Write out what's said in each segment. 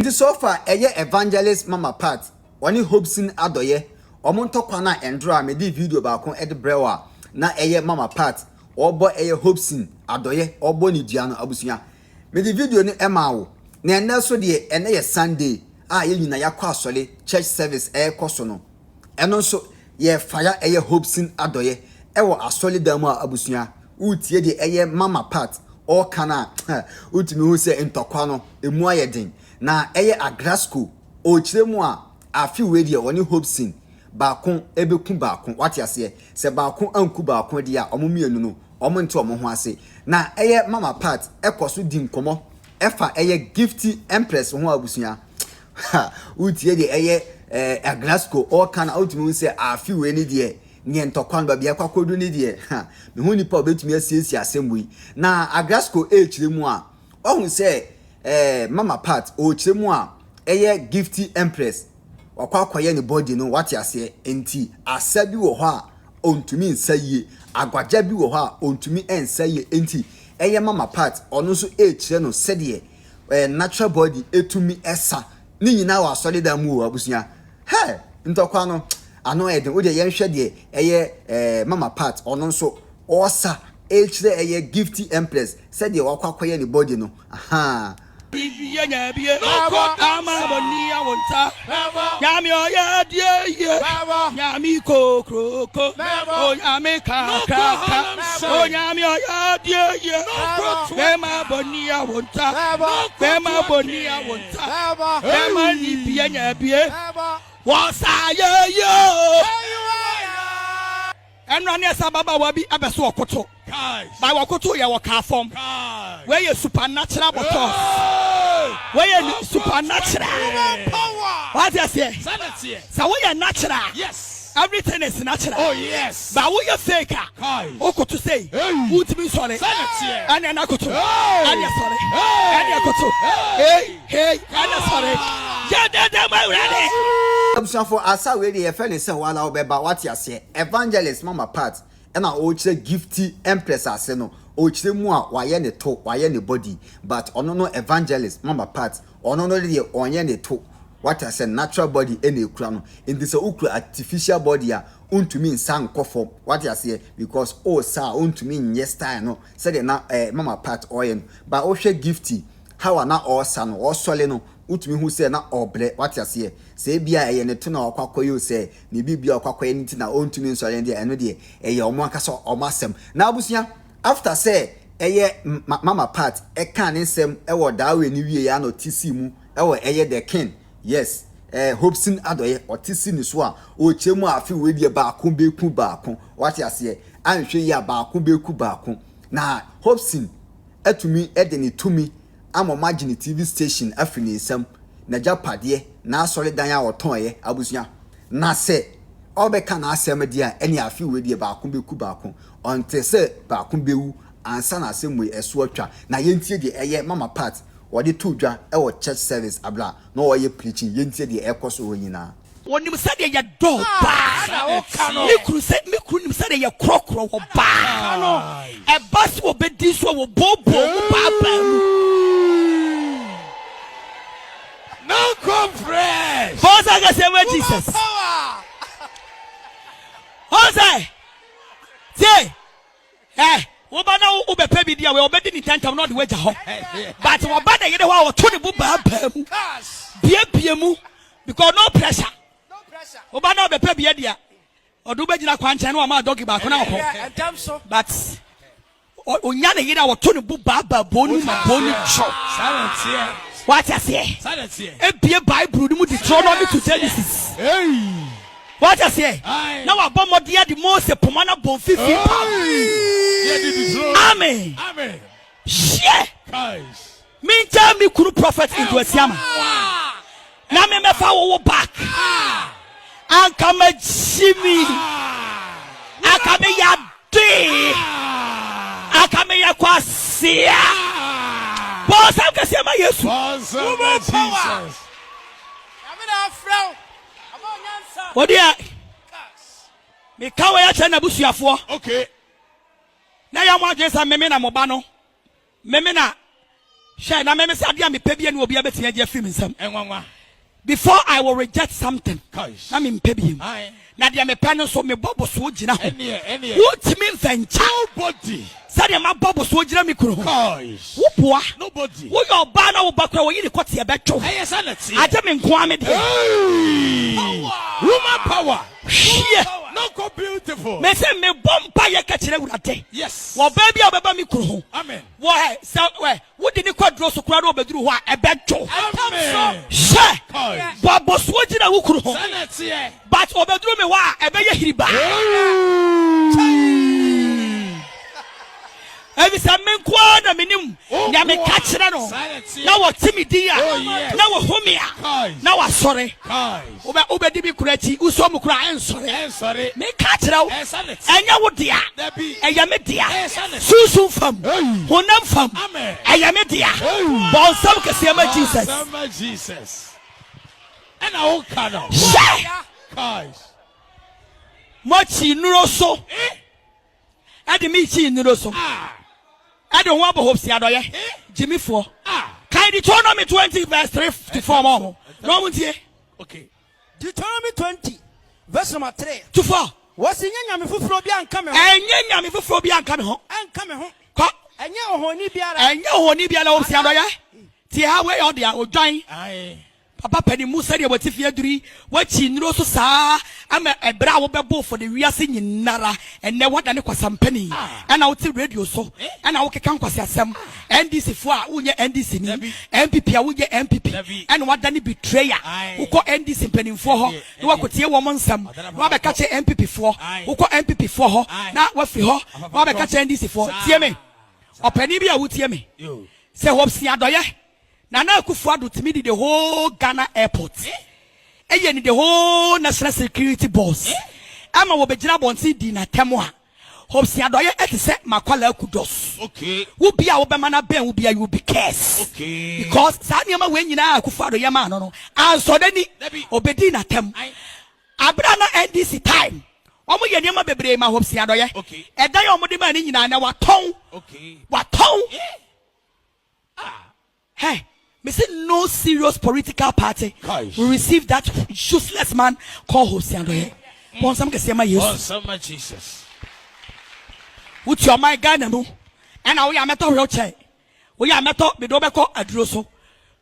Nti so far evangelist mama part woni Hopeson Adorye omontokwa na endro me di video ba kon edbrewa na mama part obo Hopeson Adorye obo ni dua no abusua me di video ni emawo na enne so de enne Sunday ye nyina yakwa asole church service koso no eno so ye fire Hopeson Adorye wo asole damu abusua utie de mama part o kana utimi hu se ntokwa no emu ayedin na Agradaa o chiremu a afi we de woni Hopeson baako ebeku baako wate ase se baako anku baako de a omomienu no omonte omo ho ase na mama part ekoso di nkomo efa Gifty Empress ho abusua utie de Agradaa o kana utimi hu se afi we ni de nye ntokwan ba bia kwakodu ni de me hu nipa obetumi asiesi asembui na Agradaa chiremu a ohun se mama part o chiremu a Gifty Empress wakwakoye ni body no wate ase enti asabi wo ho a ontumi nsaye agwaja bi wo ho a ontumi ensaye enti mama part ono so chire no sede natural body etumi esa ni nyina wa solid amu abusua ntokwa no ano eden wo de yenhwe de mama part ono so osa chire Gifty Empress sede wakwakoye ni body no Yami oya die Yami kokroko Yami kaka Yami oya die Bema bonia wonta Bema bonia wonta Bema libia nyabie Wasa yo Enrani sababa wabi abeso okoto by wakoto ya waka form where you supernatural bottles where you supernatural power what you say so we are natural yes everything is natural oh yes but we are faker okoto say put me sorry and then akoto and you sorry and you akoto hey and you sorry yeah my ready I'm for asa we dey fe ne se wala obeba what you say evangelist mama part ena o chire Gifty Empress ase no o chire mu a waye ne to waye ne body but ono no evangelist mama part ono no de onye ne to what I say natural body ena ekura no indi se ukura artificial body a untumi nsan kofo what I say because o sa untumi nye style no say de na mama part oye no but o hwe Gifty how na o sa no o sole no utumi hu se na obre what I say se bia ne to na okwakoyo se ne bibia okwakoye nti na ontumi nsore de eno de omo akasa omo asem na abusia after say mama part kan nsem wo dawe ni wie ya no tisi mu wo the king yes Hopeson Adorye otisi ni so a o chemu afi we de baako beku baako what I say anhwe ya baako beku baako na Hopeson atumi de ne tumi amomagine TV station afini nsem na japade na asore dan a otonye abusua na se obeka na asem dia eni afi we die baako beku baako onte se baako bewu ansa na asem we eso atwa na yentie de mama part wode to dwa e church service abla na wo ye preaching yentie de ekoso wonyina wonim sade ya do ba me kru nim sade ya krokro wo ba e bas wo bedi so wo bobo ba no conference. Hosa ga say Jesus. Hosa. Say. Wo ba na wo be pa bi dia we obedi ni tantam no de waja ho. But wo ba na yede ho wo to ne bu ba mu. Bie mu because no pressure. No pressure. Wo ba na be pa bi dia. Odu be gina kwanche na o ma dog ba ko na ho. But onya na yede wo to ne bu ba bonu ma bonu cho. Silence. What you say? A Bible mu Deuteronomy to Genesis. What you say? Now abomo dia the most pomana bon fifi. Amen. Amen. Share. Guys. Me tell me kuru prophet into Asiama. Na me fa wo back. Anka Jimmy. Akame ya de. Akame ya kwasia. Boss, I'm going to say my yes. What do you me kawe ya chana busu ya fo? Okay. Na ya mwa jesa memena mobano. Memena Share na me say ade a me pɛ bi na obi abeti agye afim nsam. Before I will reject something. Na me pɛ bi. Na de me pɛ no so me bobo so gina ho. What me venture? Nobody. Said my bobo so gina me kuro. Wo Nobody. Wo your ba na wo ba kwa wo yi ne kwete e betwo. Aje me nko ame de. Woman power. Hie. No go beautiful. Me say me bompa ye ka kire wurade. Yes. Wo ba bia obeba me kuro ho. Amen. Wo he say wo di ne kwadro so kura do obeduru ho a e betwo. Amen. She. Bobo so gina wo kuro ho. But obeduru me ho a e be ye hiriba. Every time me kwa na minim ya me ka kire no na wo timi dia na wo homia na wo sore obedi bi kurachi uso mu kura ensore me ka kire wo enya wo dia eya me dia susu fam honam fam eya me dia bon sam kese ma Jesus and I won't cut out guys mochi nuro so ade me chi nuro so I don't want to hope see Adorye. Jimmy 4. Can Deuteronomy 20 verse 3 to 4 more? No one here. Okay. Deuteronomy 20 verse number 3 to 4. What's in your fufro be coming? And yam for be coming home. And coming home. And your honey biara. And your honey biara see Adorye. See how way or there will join. Papa Penny Musa de what if you agree? What you know so sa I'm a brow bebo for the reason in Nara and never what than some penny. And I'll tell radio so and I'll can some NDC for NDC MPP I will get MPP and what than betrayer who call NDC penny for her. No I could see a woman some Robber catch MPP for who call MPP for her. Not what for her. Robber catch NDC for hear me or penny be a would hear me. Say Hopeson Adorye. Nana Akufo-Addo to me the whole Ghana airport. Eye the whole national security boss. Ama wo begina bonti di na temwa. Hopeson Adorye et se makwala kudos. Okay. Wo bia wo be mana ben wo bia you be case. Okay. Because sa niam we nyina Akufo-Addo ye ma no. Anso dani obedi na tem. Abra na NDC time. Omo ye niam bebre ma Hopeson Adorye. Okay. Edan ye omo de ma ni nyina na waton. Okay. Waton. Hey. Me say no serious political party will receive that useless man called Hopeson Adorye. Bon some can say my yes. Oh, so much Jesus. With your my Ghana no, and now we are metal wheelchair. We are metal. Me do be call adroso.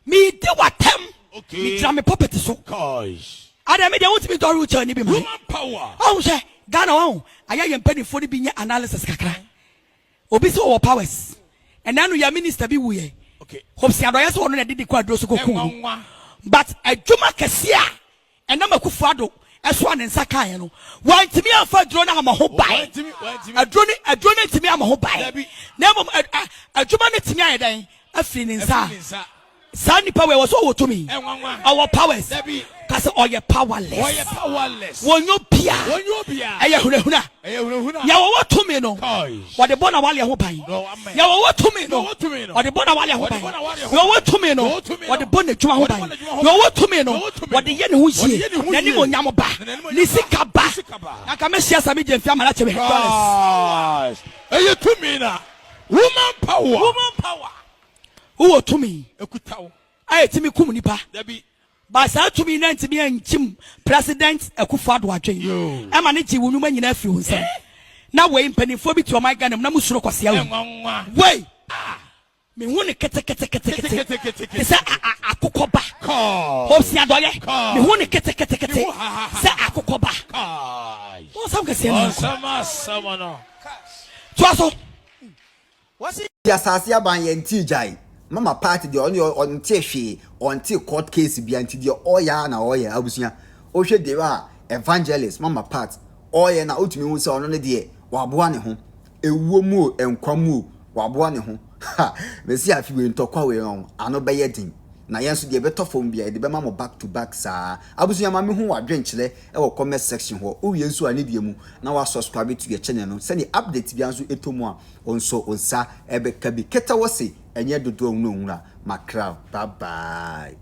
Me do what them. Okay. Me try me property so. Gosh. Ada me dey want me do wheelchair ni be man. Woman power. Oh say Ghana oh. Aya yem penny for the binya analysis kakra. Obi so our powers. And now your minister be we. Okay. Hopeson Adorye so no did the quadro so cool. But a juma kesia and number Akufo-Addo as one in Sakai no. Why to me for drone am a hope buy. A drone to me am a hope buy. Never a juma to me then a feeling sa. Sandy power was all to me. Our powers. Cause all your powerless. Won you pia. Aya huna. Ya what to me no. What the bona wale ho ban. Ya what to me no. What the bona wale ho ban. You what to me no. What the bona juma ho ban. You what to me no. What the yen ho hie. Na ni mo nyamo ba. Ni sika ba. Aka me sia sa me je mfia mala chebe. Eye to me na. Woman power. Who to me? Ekutawo. Aye to me kum nipa. Dabi. But sa to me na ntimi anchim President Akufo-Addo adwen. Ema ne ji wonuma nyina afi ho nsam. Na we mpanifo bi to o my Ghana na musuro kwase awu. Wey. Me hu ne kete. Say akokoba. Hopeson Adorye. Me hu ne kete. Say akokoba. What's up kase na? Sama no. Twaso. What's it? Ya sase aban ye nti jai. Mama party de on tie hwe on tie court case bi anti de oya na oya abusuya. O hwe de wa evangelist mama part oya na otumi hu se ono ne de waboa ne ho. Ewuo mu enkwa mu waboa ne ho. Ha, mesi afi we ntokwa we on ano be yedin. Na yenso de beto fom bia de be ma mo back to back saa. Abusuya ma me hu wadwenkyele e wo comment section ho. O yenso ani de mu na wa subscribe to your channel no. Se ni update bia nso etomu a onso onsa ebe ka bi keta wo se enye dodo nwura makra bye bye.